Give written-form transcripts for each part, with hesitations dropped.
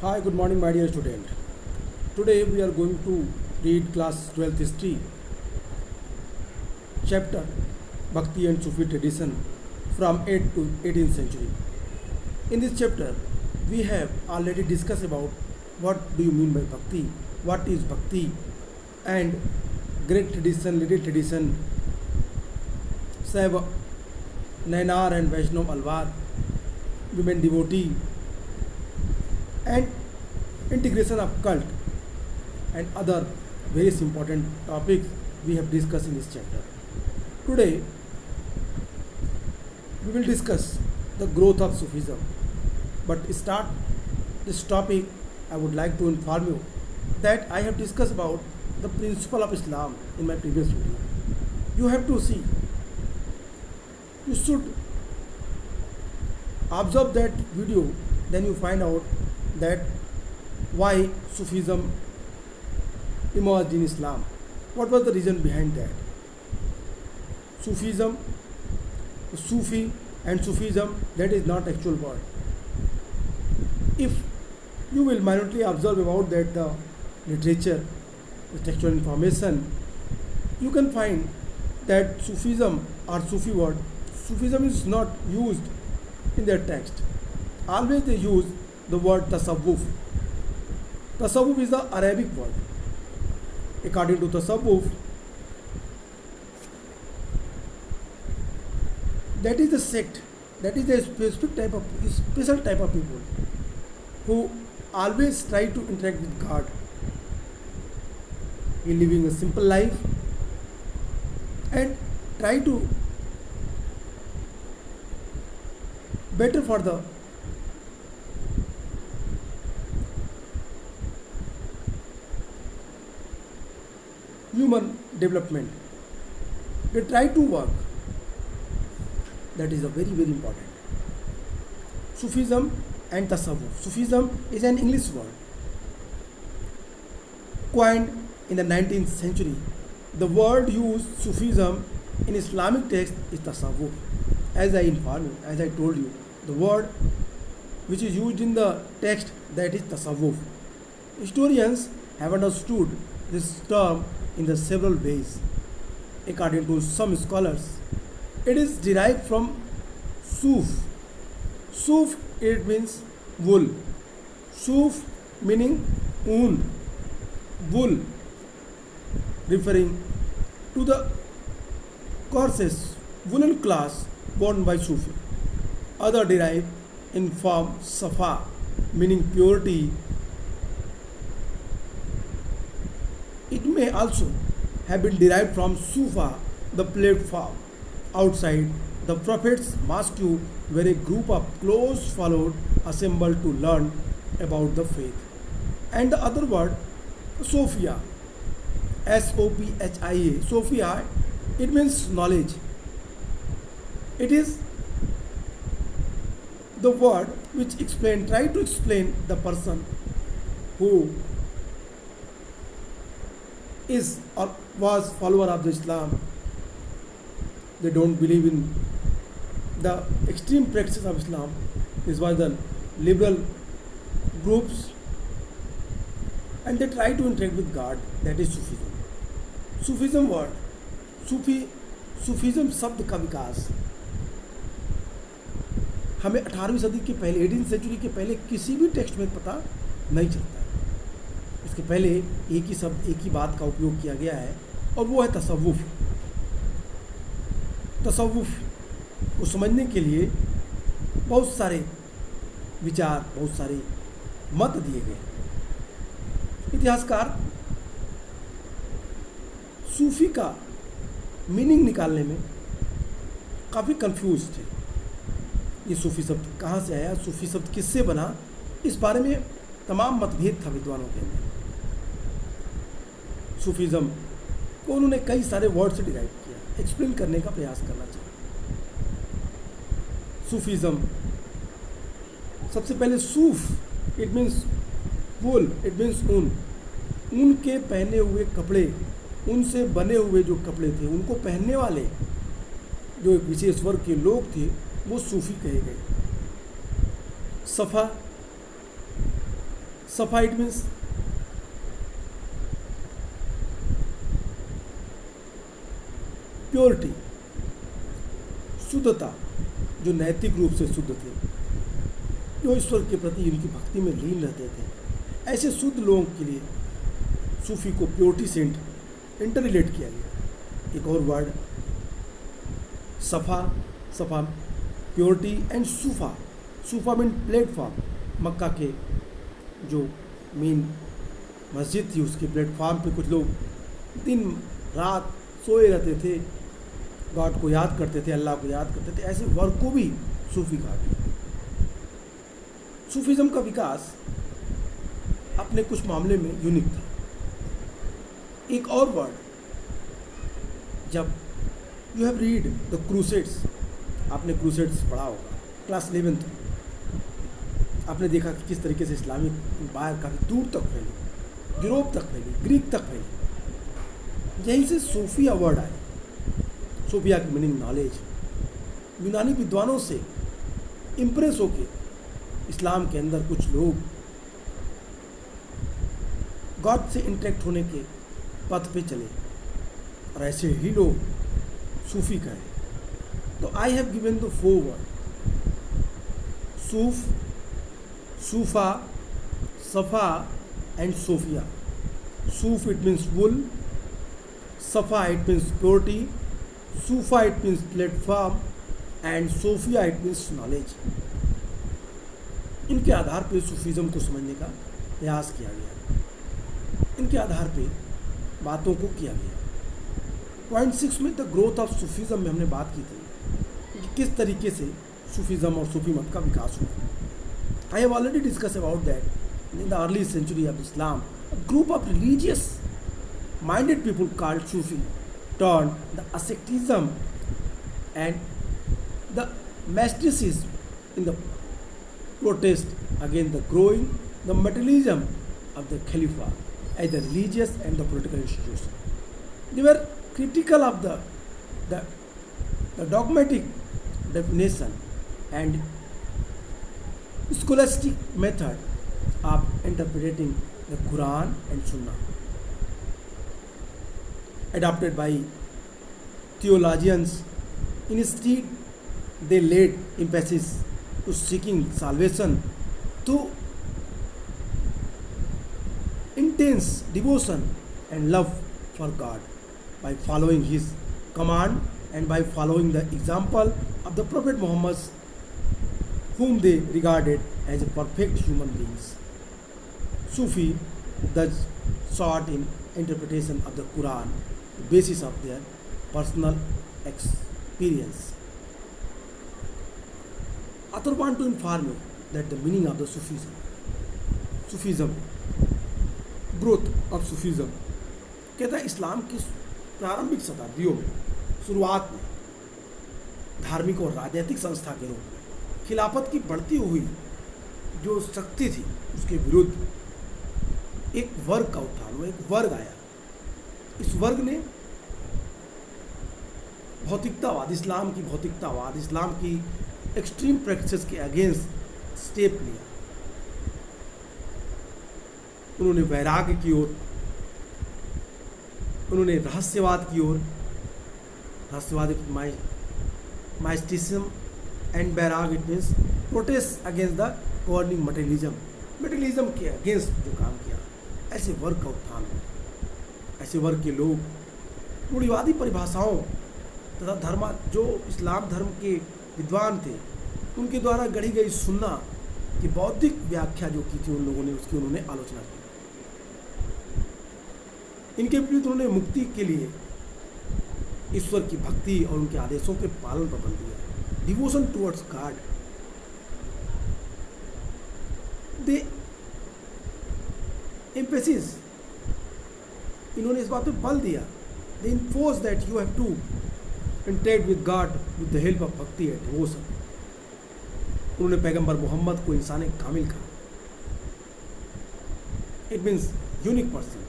Hi, good morning, my dear student. Today we are going to read class 12th history, chapter Bhakti and Sufi tradition from 8th to 18th century. In this chapter, we have already discussed about what do you mean by Bhakti, what is Bhakti, and great tradition, little tradition, Saiva, Nainar and Vaishnav Alvar, women devotee, and integration of cult and other various important topics we have discussed in this chapter. Today we will discuss the growth of Sufism. But to start this topic, I would like to inform you that I have discussed about the principle of Islam in my previous video. You have to see, you should observe that video, then you find out that why Sufism emerged in Islam. What was the reason behind that? Sufism, Sufi and Sufism, that is not actual word. If you will minutely observe about that the literature, the textual information, you can find that Sufism or Sufi word, Sufism is not used in their text. Always they use the word tasawwuf. Tasawwuf is the Arabic word. According to tasawwuf, that is the sect, that is a special type of people who always try to interact with God in living a simple life and try to better for the human development. They try to work. That is a very important. Sufism and Tasawwuf. Sufism is an English word coined in the 19th century. The word used Sufism in Islamic text is Tasawwuf. As I informed you, as I told you, the word which is used in the text, that is Tasawwuf. Historians have understood this term in the several ways. According to some scholars, it is derived from Suf. Suf, it means wool. Suf meaning wool, wool, referring to the corsets, woolen cloths worn by Sufi. Other derive in form Safa, meaning purity. It may also have been derived from Sufa, the platform outside the Prophet's mosque, where a group of close followed assembled to learn about the faith. And the other word, Sophia, Sophia, Sophia, it means knowledge. It is the word which try to explain the person who is or was follower of the Islam. They don't believe in the extreme practices of Islam. This was the liberal groups, and they try to interact with God. That is Sufism. Sufism word, Sufism शब्द का विकास हमें 18वीं सदी के पहले, 18th century के पहले किसी भी टेक्स्ट में पता नहीं चलता है। इसके पहले एक ही शब्द, एक ही बात का उपयोग किया गया है, और वो है तसव्वुफ। तसव्वुफ को समझने के लिए बहुत सारे विचार, बहुत सारे मत दिए गए। इतिहासकार सूफी का मीनिंग निकालने में काफ़ी कंफ्यूज थे। ये सूफी शब्द कहाँ से आया, सूफी शब्द किससे बना, इस बारे में तमाम मतभेद था विद्वानों के अंदर। सूफिज्म को उन्होंने कई सारे वर्ड से डिराइव किया, एक्सप्लेन करने का प्रयास करना चाहिए। सूफिज्म, सबसे पहले सूफ, it means wool, it means ऊन। ऊन के पहने हुए कपड़े, उनसे बने हुए जो कपड़े थे, उनको पहनने वाले जो एक विशेष वर्ग के लोग थे, वो सूफी कहे गए। सफ़ा सफ़ा इट मीन्स प्योरिटी, शुद्धता, जो नैतिक रूप से शुद्ध थे, जो ईश्वर के प्रति उनकी भक्ति में लीन रहते थे। ऐसे शुद्ध लोगों के लिए सूफी को प्योरिटी से इंटर रिलेट किया गया। एक और वर्ड सफ़ा, सफ़ा purity and sofa, sofa mean platform. मक्का के जो मेन मस्जिद थी उसके प्लेटफॉर्म पे कुछ लोग दिन रात सोए रहते थे, गॉड को याद करते थे, अल्लाह को याद करते थे। ऐसे वर्ग को भी सूफी कहा गया। सूफिज्म का विकास अपने कुछ मामले में यूनिक था। एक और वर्ड, जब you have read the crusades, आपने क्रूसेड्स पढ़ा होगा क्लास 11th में, आपने देखा कि किस तरीके से इस्लामिक एम्पायर काफ़ी दूर तक फैली, यूरोप तक फैली, ग्रीक तक फैली। यहीं से सूफिया वर्ड आए। सूफिया की मीनिंग नॉलेज। यूनानी विद्वानों से इम्प्रेस होके इस्लाम के अंदर कुछ लोग गॉड से इंटरेक्ट होने के पथ पे चले और ऐसे ही लोग सूफी कहे। तो I have given the 4 word, सूफ, सूफा, सफ़ा एंड सोफिया। सूफ इट मीन्स वुल, सफ़ा इट मीन्स प्योरिटी, सूफा it means platform and Sophia it means knowledge. इनके आधार पे सूफिज्म को समझने का प्रयास किया गया, इनके आधार पे बातों को किया गया। पॉइंट 6 में द ग्रोथ ऑफ सूफिज्म में हमने बात की थी कि किस तरीके से सूफिज्म और सूफी मत का विकास हुआ। I have already discuss about that in the early century of Islam a group of religious minded people called Sufi turned the asceticism and the mysticism in the protest against the growing the materialism of the Khalifa as the religious and the political institution. They were critical of the dogmatic definition and scholastic method of interpreting the Quran and Sunnah adopted by theologians. Instead, they laid emphasis to seeking salvation through intense devotion and love for God by following His command and by following the example of the Prophet Muhammad, whom they regarded as a perfect human beings. Sufi thus sought in interpretation of the Quran the basis of their personal experience. Author want to inform you that the meaning of the Sufism, growth of Sufism, कहता है इस्लाम की प्रारंभिक शताब्दियों में शुरुआत में धार्मिक और राजनीतिक संस्था के रूप में खिलाफत की बढ़ती हुई जो शक्ति थी उसके विरुद्ध एक वर्ग का उत्थान हुआ, एक वर्ग आया। इस वर्ग ने भौतिकतावाद, इस्लाम की भौतिकतावाद, इस्लाम की एक्सट्रीम प्रैक्टिसेस के अगेंस्ट स्टेप लिया। उन्होंने वैराग्य की ओर, उन्होंने रहस्यवाद की ओर, रहस्यवाद माइस्टिज्म एंड वैराग it means protest against the governing materialism के अगेंस्ट जो काम किया, ऐसे वर्ग का उत्थान हुआ। ऐसे वर्ग के लोग रूढ़िवादी परिभाषाओं तथा धर्म, जो इस्लाम धर्म के विद्वान थे उनके द्वारा गढ़ी गई सुन्ना की बौद्धिक व्याख्या जो की थी उन लोगों ने, उसकी उन्होंने आलोचना की। इनके विरुद्ध उन्होंने मुक्ति के लिए ईश्वर की भक्ति और उनके आदेशों के पालन पर बल दिया, devotion towards God. They emphasis, इन्होंने इस बात पे बल दिया, they enforce that you have to interact with God with the help of bhakti and devotion. उन्होंने पैगंबर मोहम्मद को इंसान कामिल कहा। It means unique person,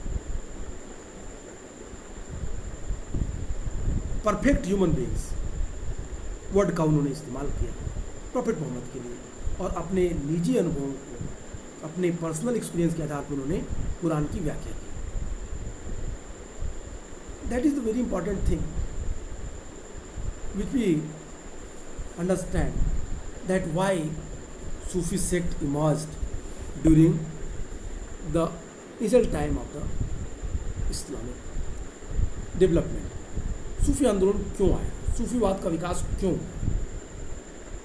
perfect human beings word का उन्होंने इस्तेमाल किया प्रॉफेट मोहम्मद के लिए और अपने निजी अनुभवों को अपने पर्सनल एक्सपीरियंस के आधार पर उन्होंने कुरान की व्याख्या की. That is the very important thing which we understand that why Sufi sect emerged during the initial time of the Islamic development. सूफी आंदोलन क्यों आया, सूफीवाद का विकास क्यों हुआ?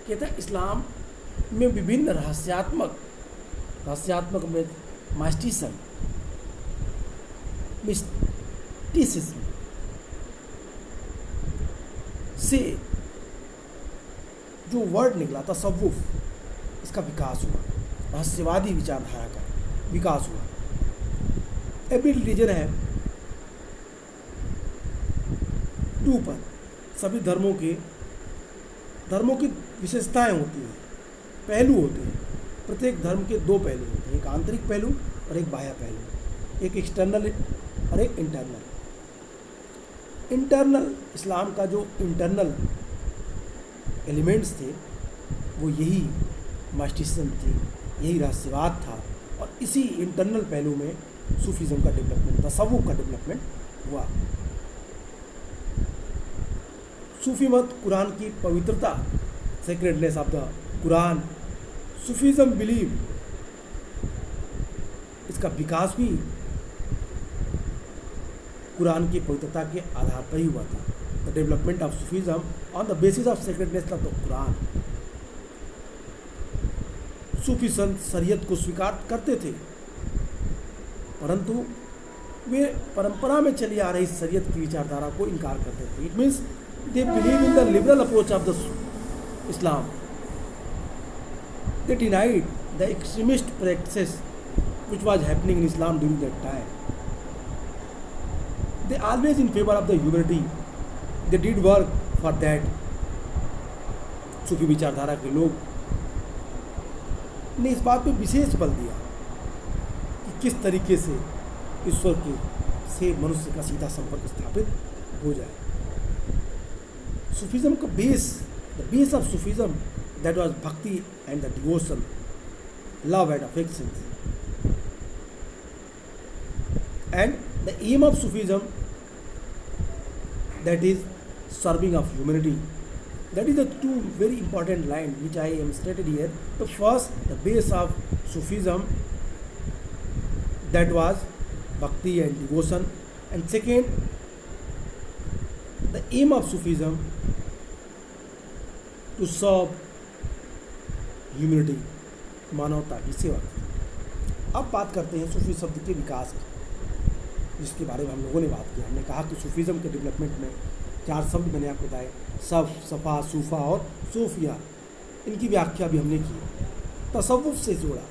कहता है इस्लाम में विभिन्न रहस्यात्मक में मिस्टिसिज्म से जो वर्ड निकला तसव्वुफ, इसका विकास हुआ, रहस्यवादी विचारधारा का विकास हुआ. एवरी रिलीजन है टू पर, सभी धर्मों की विशेषताएं होती हैं, पहलू होते हैं. प्रत्येक धर्म के दो पहलू होते हैं, एक आंतरिक पहलू और एक बाह्य पहलू, एक एक्सटर्नल और एक इंटरनल. इस्लाम का जो इंटरनल एलिमेंट्स थे वो यही मास्टिज्म थी, यही रहस्यवाद था. और इसी इंटरनल पहलू में सूफीज़म का डेवलपमेंट, तसव्वुफ का डेवलपमेंट हुआ. सूफी मत कुरान की पवित्रता, sacredness of the Quran, Sufism believe, इसका विकास भी कुरान की पवित्रता के आधार पर ही हुआ था. The development of Sufism on the basis of sacredness of the Quran. सूफी संत शरीयत को स्वीकार करते थे, परंतु वे परंपरा में चली आ रही शरीयत की विचारधारा को इनकार करते थे. It means they believe in the liberal approach of the Islam. They denied the extremist practices which was happening in Islam during that time. They always in favor of the humanity. They did work for that. सूफी विचारधारा के लोग ने इस बात पे विशेष बल दिया कि किस तरीके से ईश्वर के से मनुष्य का सीधा संपर्क स्थापित हो जाए. सूफीज़म का the base of Sufism that was bhakti and the devotion, love and affections. And the aim of Sufism, that is serving of humanity. That is the two very important lines which I am stated here. The first, the base of Sufism, that was bhakti and devotion. And second, the aim of Sufism to serve humanity, मानवता की सेवा. अब बात करते हैं सूफी शब्द के विकास की, जिसके बारे में हम लोगों ने बात की. हमने कहा कि सूफीज़म के डेवलपमेंट में 4 शब्द मैंने आपको बताए, सफ़, सफ़ा, सूफ़ा और सूफिया. इनकी व्याख्या भी हमने की. तसव्वुफ से जोड़ा.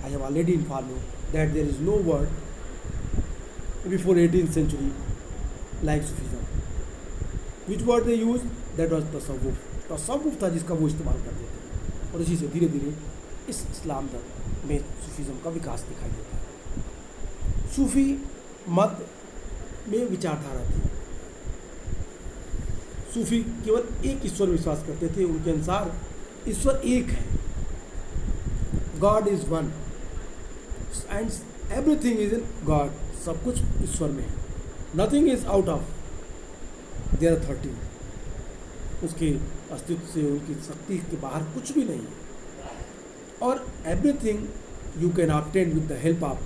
I have already inform you that there is no word before 18th century like Sufism. Which word they use, that was तसव्वुफ. तसव्वुफ था जिसका वो इस्तेमाल करते थे, और इसी से धीरे धीरे इस इस्लाम धर्म में सूफीज़म का विकास दिखाई देता है. सूफी मत में विचारधारा थी. सूफी केवल एक ईश्वर विश्वास करते थे. उनके अनुसार ईश्वर एक है, God is one and everything is in God. सब कुछ ईश्वर में है. Nothing is out of their authority. उसके अस्तित्व से, उनकी शक्ति के बाहर कुछ भी नहीं है. और everything you can obtain with the help of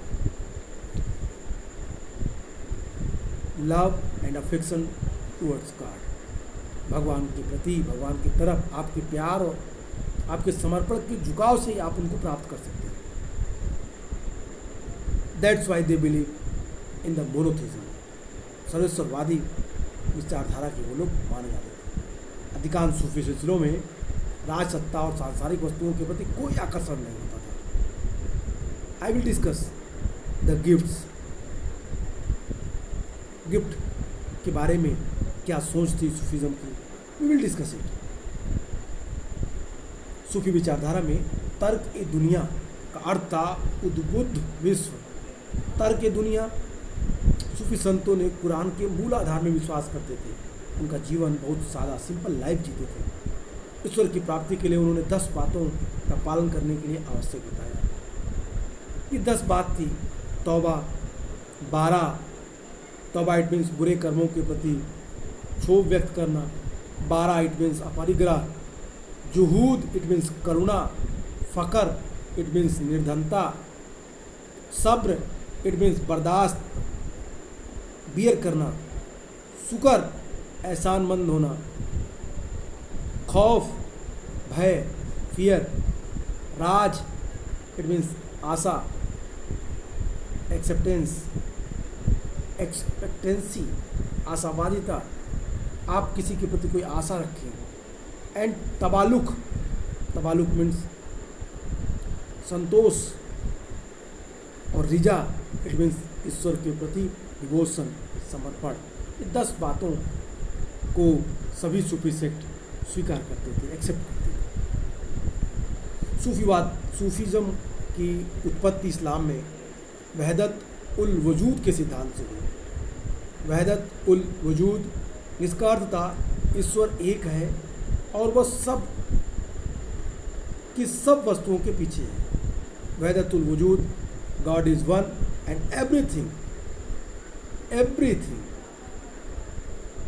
love and affection towards God. भगवान के प्रति, भगवान की तरफ आपके प्यार और आपके समर्पण के झुकाव से ही आप उनको प्राप्त कर सकते हैं. That's why they believe in the monotheism. सर्वेश्वरवादी विचारधारा के वो लोग माने जाते थे. अधिकांश सूफी सिलसिलों में राज, सत्ता और सांसारिक वस्तुओं के प्रति कोई आकर्षण नहीं होता था. I will discuss the gift के बारे में क्या सोच थी सूफीज़म की. We will discuss it. सूफी विचारधारा में तर्क ए दुनिया का अर्थ था उद्बुद्ध विश्व. तर्क ए दुनिया. सूफी संतों ने कुरान के मूल आधार में विश्वास करते थे. उनका जीवन बहुत सादा, सिंपल लाइफ जीते थे. ईश्वर की प्राप्ति के लिए उन्होंने 10 बातों का पालन करने के लिए आवश्यक बताया. ये 10 बात थी। तौबा 12, तौबा इट मीन्स बुरे कर्मों के प्रति क्षोभ व्यक्त करना। 12 इट मीन्स अपरिग्रह। जुहूद इट मीन्स करुणा। फ़कर इट मीन्स निर्धनता। सब्र इट मीन्स बर्दाश्त, बियर करना। शुक्र एहसानमंद होना। खौफ भय, फियर। राज इट मीन्स आशा। एक्सेप्टेंस एक्सपेक्टेंसी, आशावादिता, आप किसी के प्रति कोई आशा रखें। एंड तबालुक, तबालुक मीन्स संतोष। और रिजा इट मीन्स ईश्वर के प्रति डिवोशन, समर्पण। ये 10 बातों को सभी सूफी सेक्ट स्वीकार करते थे, एक्सेप्ट करते थे। सूफीवाद, सूफीज़म की उत्पत्ति इस्लाम में वहदत उल वजूद के सिद्धांत से हुई। वहदत उल वजूद जिसका अर्थ था ईश्वर एक है और वह सब की सब वस्तुओं के पीछे है। वहदत उल वजूद, God is one and everything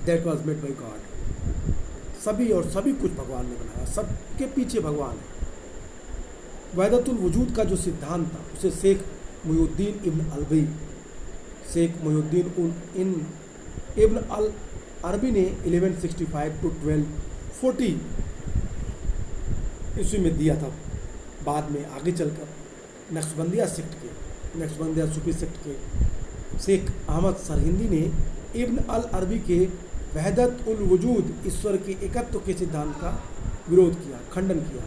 that was made by God. सभी और सभी कुछ भगवान ने बनाया, सबके पीछे भगवान है। वहदतुल वजूद का जो सिद्धांत था उसे शेख मुहिउद्दीन इब्न अल अरबी ने 1165 to 1240 ईस्वी में दिया था। बाद में आगे चलकर नक्शबंदिया सूफी सेक्ट के शेख अहमद सरहिंदी ने इब्न अल अरबी के वहदत उल वजूद, ईश्वर के एकत्व के सिद्धांत का विरोध किया, खंडन किया,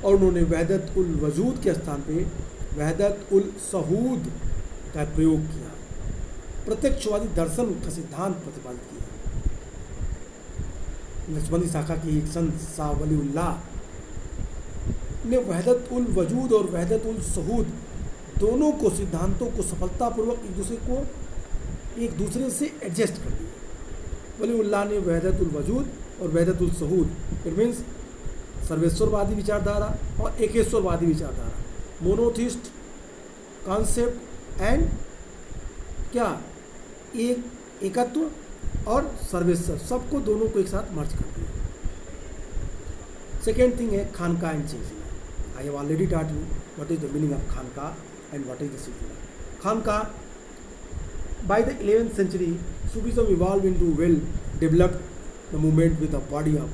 और उन्होंने वहदत उल वजूद के स्थान पे वहदत उल सहूद का प्रयोग किया। प्रत्यक्षवादी दर्शन का सिद्धांत प्रतिपादित किया। नक्शबंदी शाखा की एक संत शाह वलीउल्लाह ने वहदत उल वजूद और वहदत उल सहूद दोनों को सिद्धांतों को सफलतापूर्वक एक दूसरे से एडजस्ट कर दिया। वलीउल्लाह ने वहदत उल वजूद और वहदत उल सहूद, इट मीन्स सर्वेश्वरवादी विचारधारा और एकेश्वरवादी विचारधारा, मोनोथिस्ट कॉन्सेप्ट एंड क्या एकत्व और सर्वेश्वर, सबको दोनों को एक साथ मर्ज कर दिया। सेकेंड थिंग है खानका एंड सिलसिला। I have already taught you what is the meaning of खानका एंड व्हाट इज द सिलसिला। खानका, by the 11th century, Sufism evolved into well-developed the movement with a body of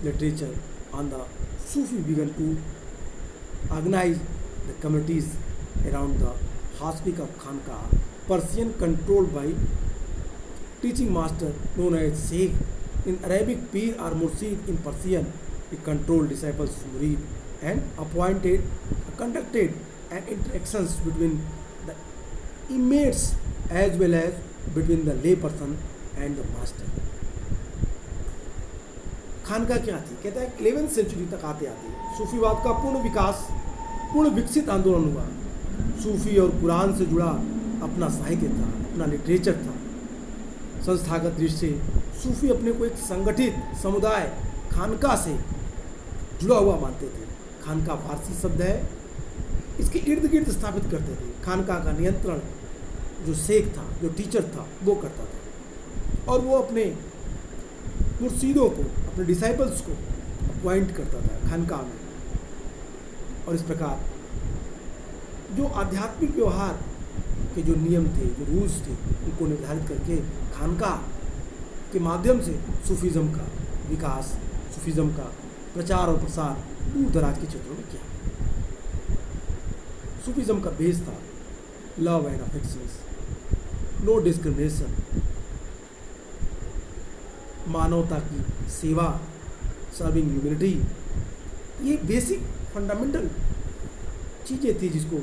literature. On the Sufi began to organize the communities around the hospice of Khanka, Persian controlled by teaching master known as Sheikh. In Arabic, Pir or Mursid in Persian, he controlled disciples Murid and conducted interactions between the inmates as well as between the lay person and the master. खानका क्या थी? कहता है 11th century तक आते आते सूफीवाद का पूर्ण विकसित आंदोलन हुआ। सूफी और कुरान से जुड़ा अपना साहित्य था, अपना लिटरेचर था। संस्थागत दृष्टि से सूफी अपने को एक संगठित समुदाय खानका से जुड़ा हुआ मानते थे। खानका फारसी शब्द है, इसके इर्द गिर्द स्थापित करते थे। खानका का नियंत्रण जो शेख था, जो टीचर था, वो करता था और वो अपने मुर्शीदों को, अपने डिसाइपल्स को अपॉइंट करता था खानका में। और इस प्रकार जो आध्यात्मिक व्यवहार के जो नियम थे, जो रूल्स थे, उनको निर्धारित करके खानका के माध्यम से सूफीज़म का विकास, सूफीज़म का प्रचार और प्रसार दूर दराज के क्षेत्रों में किया। सूफीज़म का बेस था love and affections, no discrimination, मानवता की सेवा, सर्विंग ह्यूमैनिटी। ये बेसिक फंडामेंटल चीज़ें थी जिसको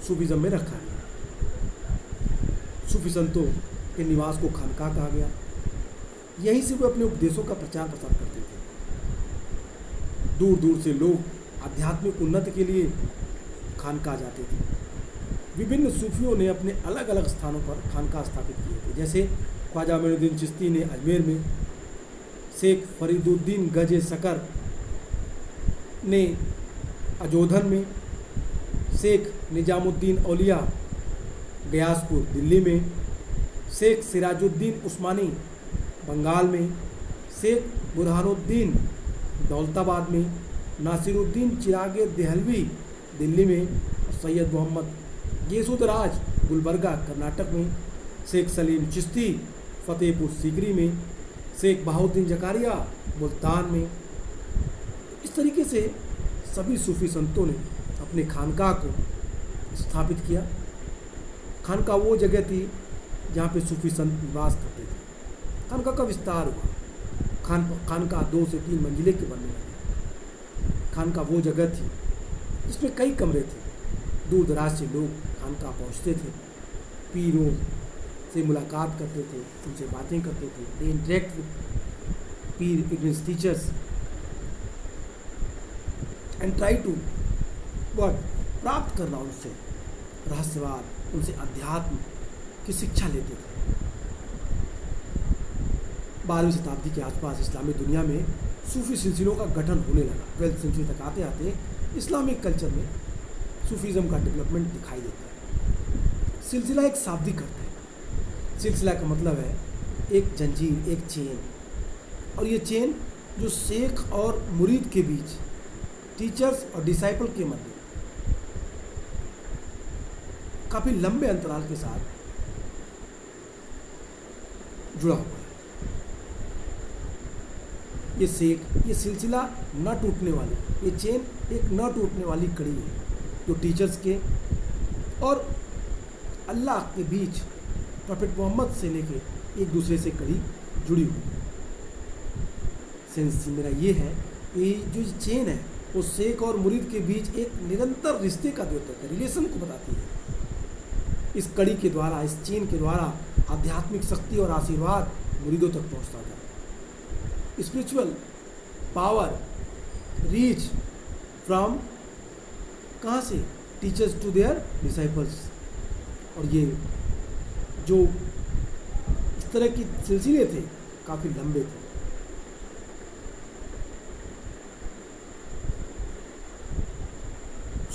सूफीज़म में रखा गया। सूफी संतों के निवास को खानका कहा गया। यहीं से वे अपने उपदेशों का प्रचार प्रसार करते थे। दूर दूर से लोग आध्यात्मिक उन्नति के लिए खानका जाते थे। विभिन्न सूफियों ने अपने अलग अलग स्थानों पर खानका स्थापित किए थे, जैसे ख्वाजा मोइनुद्दीन चिश्ती ने अजमेर में, शेख फरीदुद्दीन गजे सकर ने अजोधन में, शेख निजामुद्दीन औलिया गयासपुर दिल्ली में, शेख सिराजुद्दीन उस्मानी बंगाल में, शेख बुरहानुद्दीन दौलताबाद में, नासिरुद्दीन चिरागे देहलवी दिल्ली में, और सैयद मोहम्मद येसुदराज गुलबर्गा कर्नाटक में, शेख सलीम चिश्ती फतेहपुर सीकरी में, शेख बहाउद्दीन जकारिया मुल्तान में। इस तरीके से सभी सूफी संतों ने अपने खानकाह को स्थापित किया। खानकाह वो जगह थी जहाँ पे सूफी संत निवास करते थे। खानकाह का विस्तार हुआ, खानकाह 2 से 3 मंजिले के बनने लगे। खानकाह वो जगह थी जिसमें कई कमरे थे। दूर दराज से लोग खानकाह पहुँचते थे, पीरों से मुलाकात करते थे, उनसे बातें करते थे। दे इंटरेक्ट विद पीर, it means teachers, and try to work, प्राप्त करना उनसे रहस्यवाद, उनसे अध्यात्म की शिक्षा लेते थे। 12वीं शताब्दी के आसपास इस्लामी दुनिया में सूफी सिलसिलों का गठन होने लगा। 12th सेंचुरी तक आते आते इस्लामिक कल्चर में सूफीज़म का डेवलपमेंट दिखाई देता है। सिलसिला एक शाब्दिक अर्थ है। सिलसिला का मतलब है एक जंजीर, एक चेन, और ये चेन जो शेख और मुरीद के बीच, टीचर्स और डिसाइपल के मध्य काफ़ी लंबे अंतराल के साथ जुड़ा हुआ है। ये सिलसिला न टूटने वाली, ये चेन एक न टूटने वाली कड़ी है जो टीचर्स के और अल्लाह के बीच, प्रॉफेट मोहम्मद से लेके एक दूसरे से कड़ी जुड़ी हुई है। सेंस मेरा ये है कि जो चेन है वो शेख और मुरीद के बीच एक निरंतर रिश्ते का द्योतक है, रिलेशन को बताती है। इस कड़ी के द्वारा, इस चेन के द्वारा आध्यात्मिक शक्ति और आशीर्वाद मुरीदों तक पहुंचता था। स्पिरिचुअल पावर रीच फ्रॉम कहाँ से? Teachers to their disciples. और ये जो इस तरह की सिलसिले थे काफ़ी लंबे थे।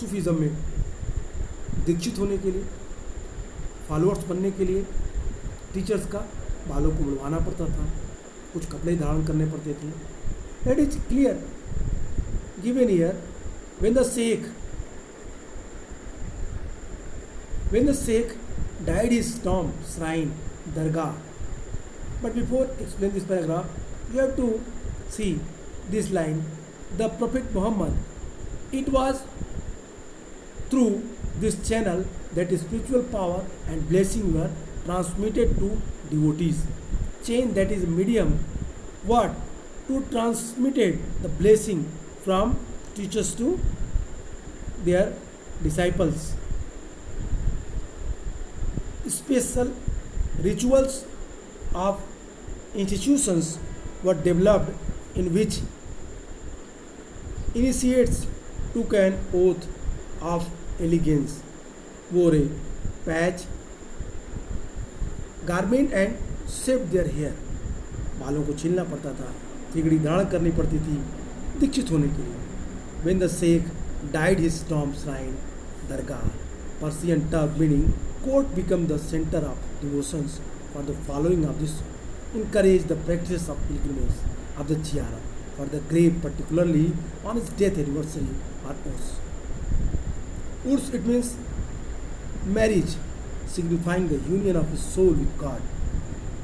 सूफीज़म में दीक्षित होने के लिए, फॉलोअर्स बनने के लिए टीचर्स का बालों को मुड़वाना पड़ता था, कुछ कपड़े धारण करने पड़ते थे। That is clear given here when the शेख died his tomb, shrine, dargah. But before explain this paragraph, you have to see this line, the Prophet Muhammad. It was through this channel that spiritual power and blessing were transmitted to devotees. Chain that is medium, what? To transmitted the blessing from teachers to their disciples. Special rituals of institutions were developed in which initiates took an oath of allegiance, wore a patch, garment and shaved their hair. बालों को छीलना पड़ता था, थिगड़ी धारण करनी पड़ती थी दीक्षित होने के लिए. When the sheikh died his tomb shrine, dargah, Persian term meaning court became the center of devotions for the following of this, encouraged the practice of pilgrimage of the Ziara for the grave, particularly on his death anniversary or Urs. Urs, it means marriage, signifying the union of his soul with God.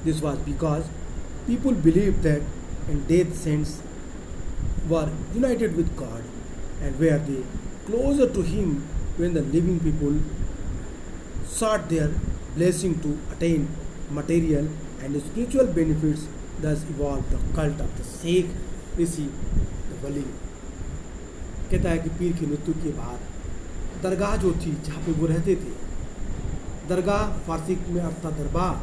This was because people believed that in death saints were united with God and were they closer to him when the living people sought their blessing to attain material and spiritual benefits. Thus evolved the cult of the Sheikh Rishi the Wali. कहता है कि पीर की मृत्यु के बाद दरगाह जो थी जहाँ पे वो रहते थे, दरगाह फारसी में अर्थ था दरबार,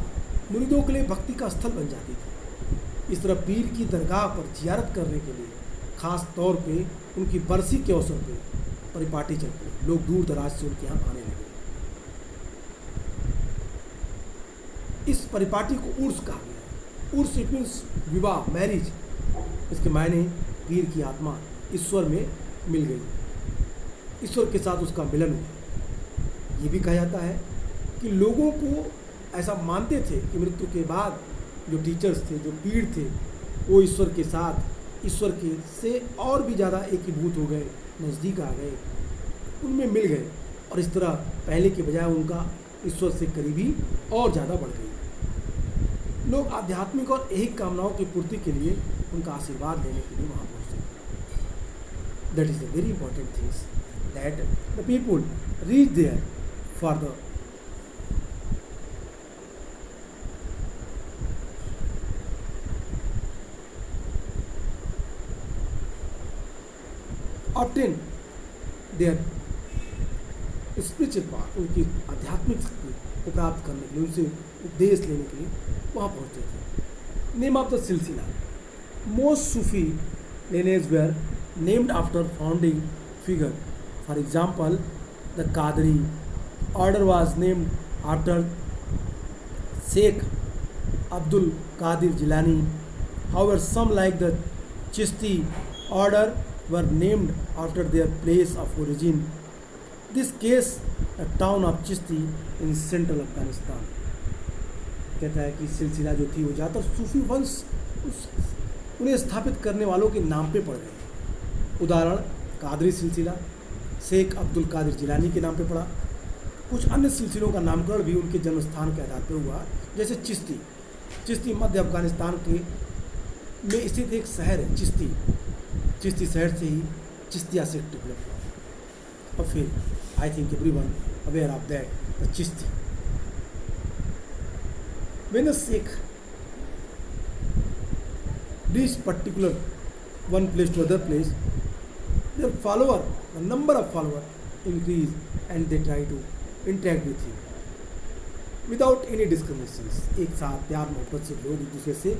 मुरीदों के लिए भक्ति का स्थल बन जाती थी. इस तरह पीर की दरगाह पर जियारत करने के लिए खास तौर पे उनकी बरसी के अवसर पे परिपाटी चल पड़ी. लोग दूर दराज से उनके यहाँ आने लगे. इस परिपाटी को उर्स कहा गया. उर्स इट मीन्स विवाह, मैरिज. इसके मायने पीर की आत्मा ईश्वर में मिल गई, ईश्वर के साथ उसका मिलन हुआ. ये भी कहा जाता है कि लोगों को ऐसा मानते थे कि मृत्यु के बाद जो टीचर्स थे, जो पीर थे, वो ईश्वर के साथ, ईश्वर के से और भी ज़्यादा एकीभूत हो गए, नज़दीक आ गए, उनमें मिल गए, और इस तरह पहले के बजाय उनका ईश्वर से करीबी और ज़्यादा बढ़ गई। लोग आध्यात्मिक और ऐहिक कामनाओं की पूर्ति के लिए उनका आशीर्वाद लेने के लिए वहाँ पहुँचते। That is the very important things that the people reach there for the obtain their spiritual power, उनकी आध्यात्मिक शक्ति को प्राप्त करने के लिए, उनसे उपदेश लेने के लिए वहाँ पहुँचते थे। नेम ऑफ द सिलसिला, most Sufi lineages were named after founding figure. For example, the Qadri order was named after Sheikh Abdul Qadir Jilani. However, some like the Chishti order were named after their place of origin. This case, a town of Chishti in central Afghanistan. कहता है कि सिलसिला जो थी वो ज़्यादातर सूफी वंश उन्हें स्थापित करने वालों के नाम पे पड़ गए। उदाहरण, कादरी सिलसिला शेख अब्दुल कादिर जिलानी के नाम पे पड़ा। कुछ अन्य सिलसिलों का नामकरण भी उनके जन्म स्थान के आधार पर हुआ, जैसे चिश्ती। चिश्ती मध्य अफगानिस्तान के में स्थित एक शहर है चिश्ती। चिश्ती शहर से ही चिश्तिया से डेवलप हुआ। और फिर I think everyone aware of that the Chishti. When a Sikh reach particular one place to other place, their follower, the number of follower increase and they try to interact with him without any discriminations. एक साथ प्यार मोहब्बत से लोग एक दूसरे से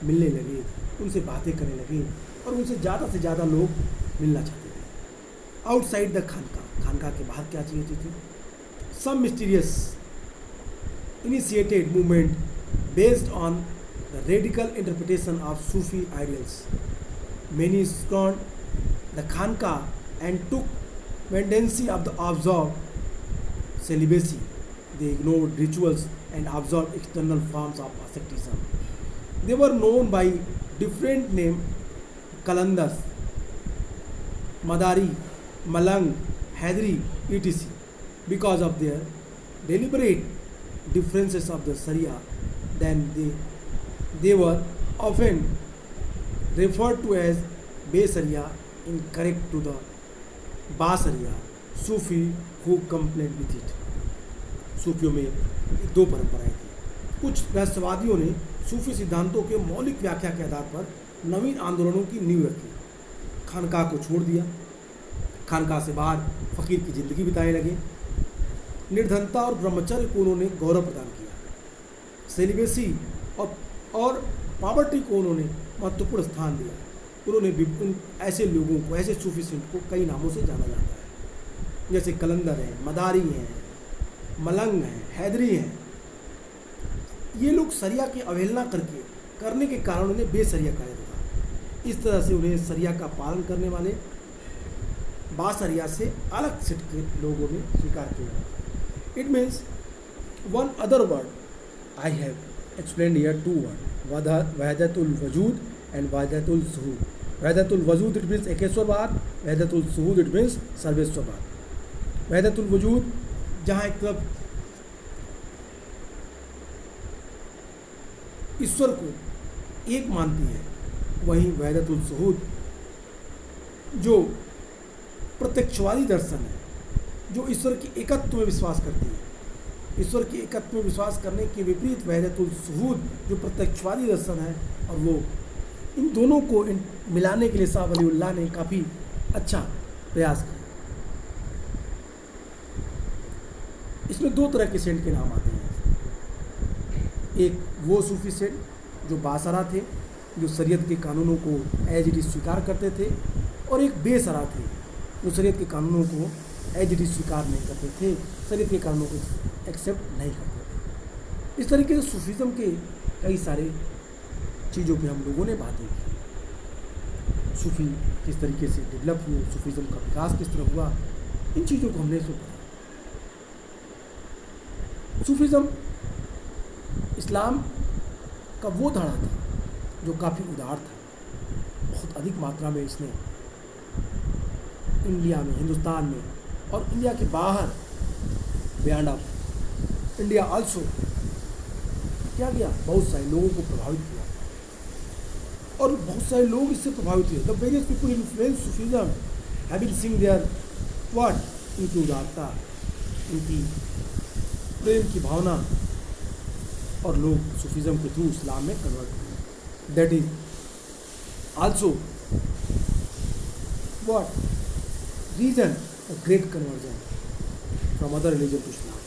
मिलने लगे, उनसे बातें करने लगे और उनसे ज़्यादा से ज़्यादा लोग मिलना चाहते थे। आउटसाइड द खानका, खानका के बाहर क्या चीज़ें थी? Some mysterious initiated movement based on the radical interpretation of Sufi ideals. Many scorned the Khanka and took vengeance of the observed celibacy. They ignored rituals and observed external forms of asceticism. They were known by different names: Kalandars, Madari, Malang, Haidari, etc. Because of their deliberate differences of the Sharia, then they were often referred to as Be-Sharia, incorrect to the Ba-Sharia, Sufi who complained with it. सूफियों में दो परंपराएं थी। कुछ रहस्यवादियों ने सूफी सिद्धांतों के मौलिक व्याख्या के आधार पर नवीन आंदोलनों की नींव रखी। खानकाह को छोड़ दिया, खानकाह से बाहर फकीर की ज़िंदगी बिताने लगे। निर्धनता और ब्रह्मचर्य को उन्होंने गौरव प्रदान किया। सेलिबेसी और पॉवर्टी को उन्होंने महत्वपूर्ण स्थान दिया। उन्होंने ऐसे लोगों को, ऐसे सूफी संत को कई नामों से जाना जाता है, जैसे कलंदर हैं, मदारी हैं, मलंग हैं, हैदरी हैं। ये लोग शरिया की अवहेलना करने के कारण उन्हें बेशरिया कहा जाता था। इस तरह से उन्हें शरिया का पालन करने वाले बाशरिया से अलग सेट के लोगों ने स्वीकार किया। It means one other word. I have explained here two words, Wahdatul Wujud and Wahdatul Zuhud. Wahdatul Wujud it means Ekeshwarvad, Wahdatul Zuhud it means Sarveshwarvad. Wahdatul Wujud जहाँ एक तरफ ईश्वर को एक मानती है, वहीं वहदतुल जुहूद जो प्रत्यक्षवादी दर्शन है, जो ईश्वर के एकत्व में विश्वास करती है। ईश्वर के एकत्व में विश्वास करने के विपरीत वहदतुल जुहूद जो प्रत्यक्षवादी दर्शन है, और वो इन दोनों को मिलाने के लिए शाह वलीउल्लाह ने काफ़ी अच्छा प्रयास किया। इसमें दो तरह के सेंट के नाम आते हैं। एक वो सूफी सेंट जो बासरा थे, जो शरीयत के कानूनों को एज इट इज स्वीकार करते थे, और एक बेसरा थे जो शरीयत के कानूनों को एज इट इज स्वीकार नहीं करते थे, शरीयत के कानूनों को एक्सेप्ट नहीं करते थे। इस तरीके से सूफीज़म के कई सारे चीज़ों पे हम लोगों ने बातें की। सूफी किस तरीके से डेवलप हुए, सूफीज़म का विकास किस तरह हुआ, इन चीज़ों को हमने सुना। सूफीज़म इस्लाम का वो धड़ा था जो काफ़ी उदार था। बहुत अधिक मात्रा में इसने इंडिया में, हिंदुस्तान में और इंडिया के बाहर, बियॉन्ड ऑफ इंडिया आल्सो, क्या किया, बहुत सारे लोगों को प्रभावित किया और बहुत सारे लोग इससे प्रभावित हुए। The various people influence Sufism having seen there what, इनकी उदारता, इनकी प्रेम की भावना, और लोग सूफीज़म के थ्रू इस्लाम में कन्वर्ट हुए। That is also what reason a great conversion from other religion to Islam.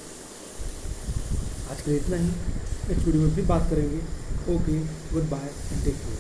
आज के लिए इतना ही, नेक्स्ट वीडियो में फिर बात करेंगे। Okay, goodbye and take care.